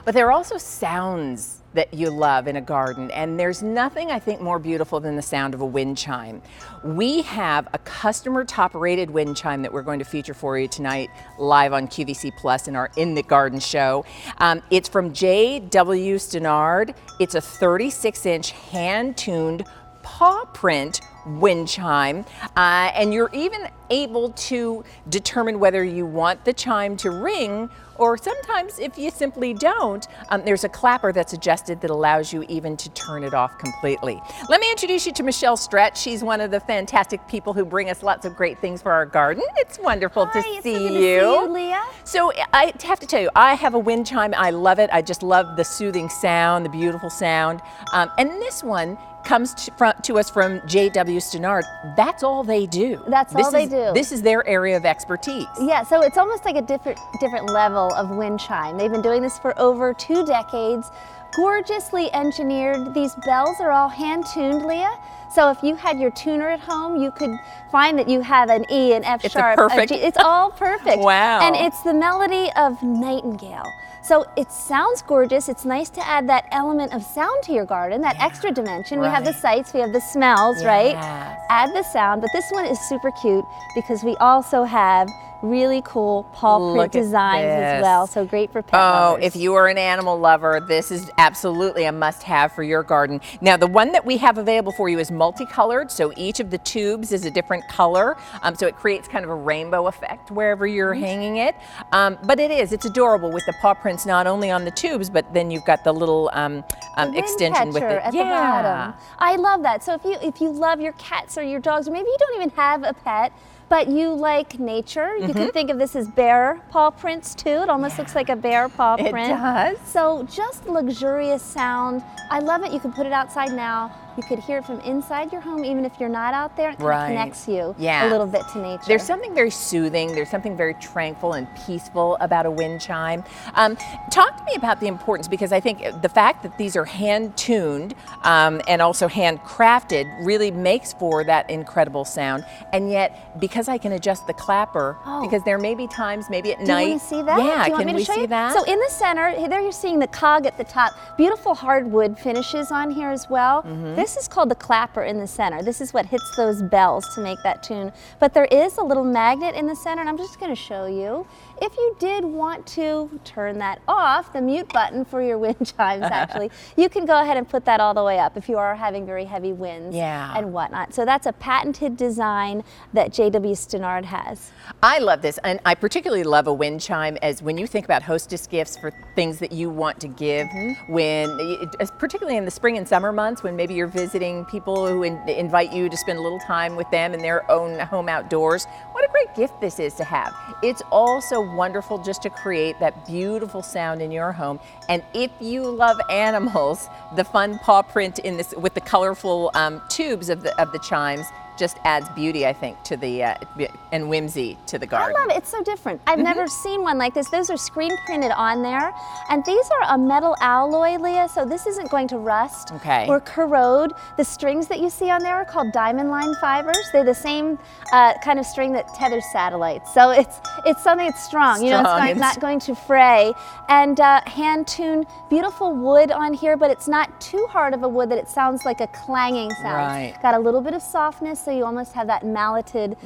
But there are also sounds that you love in a garden, and there's nothing I think more beautiful than the sound of a wind chime. We have a customer top rated wind chime that we're going to feature for you tonight live on QVC Plus in our In the Garden show. It's from J.W. Stannard. It's a 36-inch hand-tuned paw print wind chime, and you're even able to determine whether you want the chime to ring, or sometimes if you simply don't, there's a clapper that's adjusted that allows you even to turn it off completely. Let me introduce you to Michelle Stretch. She's one of the fantastic people who bring us lots of great things for our garden. It's wonderful to see you. It's so good to see you, Leah. So I have to tell you, I have a wind chime. I love it. I just love the soothing sound, the beautiful sound. And this one comes to us from J.W. Stannard. That's all they do. That's all they do. This is their area of expertise. Yeah, so it's almost like a different level of wind chime. They've been doing this for over 2 decades. Gorgeously engineered. These bells are all hand-tuned, Leah. So if you had your tuner at home, you could find that you have an E, an F sharp, a G. It's all perfect. Wow. And it's the melody of nightingale. So it sounds gorgeous. It's nice to add that element of sound to your garden, that extra dimension. Right. We have the sights, we have the smells, right? Yes. Add the sound, but this one is super cute because we also have really cool paw print designs as well, so great for pet lovers. If you are an animal lover, this is absolutely a must-have for your garden. Now, the one that we have available for you is multicolored, so each of the tubes is a different color, so it creates kind of a rainbow effect wherever you're hanging it. But it's adorable with the paw prints not only on the tubes, but then you've got the little extension with it. At the bottom. I love that. So if you love your cats or your dogs, or maybe you don't even have a pet, but you like nature, you can think of this as bear paw prints too. It almost looks like a bear paw print. It does. So just luxurious sound. I love it. You can put it outside now. You could hear it from inside your home, even if you're not out there. It kind of connects you a little bit to nature. There's something very soothing, there's something very tranquil and peaceful about a wind chime. Talk to me about the importance, because I think the fact that these are hand-tuned and also handcrafted really makes for that incredible sound. And yet, because I can adjust the clapper, because there may be times, maybe at night. Do you want to see that? Yeah, Do you want can me to show we see you? that? So in the center, there you're seeing the cog at the top. Beautiful hardwood finishes on here as well. This is called the clapper in the center. This is what hits those bells to make that tune. But there is a little magnet in the center, and I'm just going to show you. If you did want to turn that off, the mute button for your wind chimes actually, you can go ahead and put that all the way up if you are having very heavy winds and whatnot. So that's a patented design that J.W. Stannard has. I love this, and I particularly love a wind chime as when you think about hostess gifts for things that you want to give, particularly in the spring and summer months when maybe you're visiting people who invite you to spend a little time with them in their own home outdoors. What a great gift this is to have. It's also wonderful just to create that beautiful sound in your home. And if you love animals, the fun paw print in this with the colorful tubes of the chimes just adds beauty, I think, to the and whimsy to the garden. I love it. It's so different. I've never seen one like this. Those are screen printed on there, and these are a metal alloy, Leah. So this isn't going to rust or corrode. The strings that you see on there are called diamond line fibers. They're the same kind of string that tethers satellites. So it's something that's strong. You know, it's not going to fray. And hand-tuned, beautiful wood on here, but it's not too hard of a wood that it sounds like a clanging sound. Got a little bit of softness. So you almost have that malleted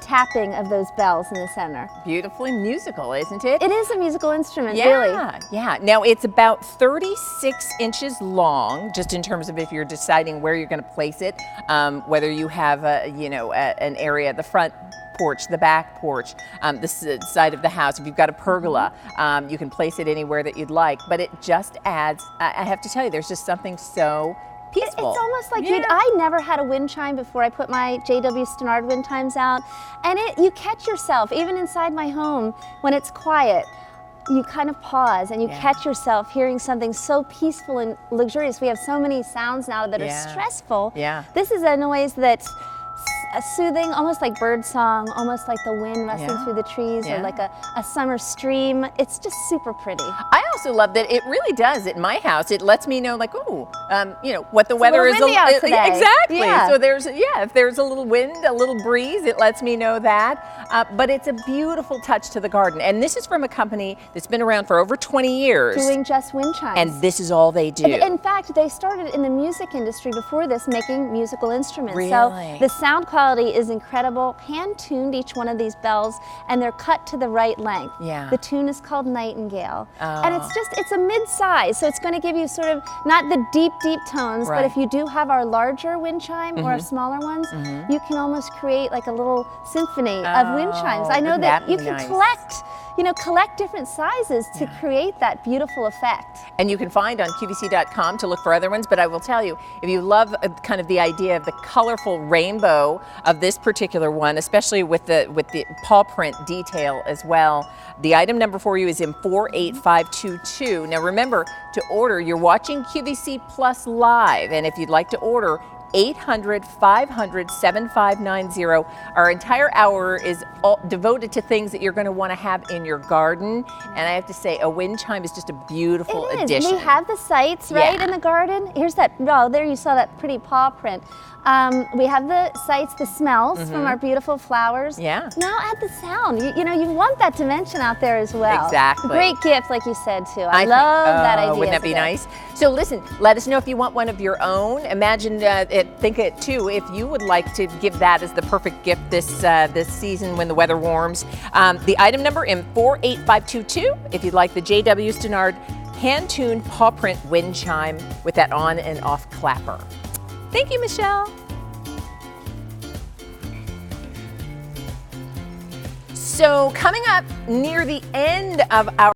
tapping of those bells in the center. Beautifully musical, isn't it? It is a musical instrument, really. Yeah. Now it's about 36 inches long, just in terms of if you're deciding where you're going to place it, whether you have an area at the front porch, the back porch, the side of the house. If you've got a pergola, you can place it anywhere that you'd like. But it just adds. I have to tell you, there's just something so peaceful. It's almost like I never had a wind chime before I put my J.W. Stannard wind chimes out, and you catch yourself even inside my home when it's quiet. You kind of pause and you catch yourself hearing something so peaceful and luxurious. We have so many sounds now that are stressful. This is a noise that's soothing, almost like bird song, almost like the wind rustling through the trees, or like a summer stream. It's just super pretty. I also love that it really does at my house. It lets me know, like, you know, what the weather is. Exactly. Yeah. So there's, if there's a little wind, a little breeze, it lets me know that. But it's a beautiful touch to the garden. And this is from a company that's been around for over 20 years. Doing just wind chimes. And this is all they do. In fact, they started in the music industry before this, making musical instruments. Really? So the sound quality is incredible, hand-tuned each one of these bells, and they're cut to the right length. Yeah. The tune is called Nightingale. And it's a mid-size, so it's going to give you sort of, not the deep, deep tones, but if you do have our larger wind chime or our smaller ones, you can almost create like a little symphony of wind chimes. I know that you can collect different sizes to create that beautiful effect. And you can find on QVC.com to look for other ones, but I will tell you, if you love kind of the idea of the colorful rainbow of this particular one, especially with the paw print detail as well, the item number for you is in 48522. Now remember, to order, you're watching QVC Plus Live, and if you'd like to order, 800-500-7590. Our entire hour is all devoted to things that you're going to want to have in your garden. And I have to say, a wind chime is just a beautiful addition. We have the sights right in the garden. Here's that, there you saw that pretty paw print. We have the sights, the smells from our beautiful flowers. Yeah. Now add the sound. You know, you want that dimension out there as well. Exactly. Great gift, like you said, too. I love that idea. Wouldn't that be nice? So listen, let us know if you want one of your own. Imagine, think it too, if you would like to give that as the perfect gift this season when the weather warms. The item number in 48522, if you'd like the JW Stannard hand-tuned paw print wind chime with that on and off clapper. Thank you, Michelle. So coming up near the end of our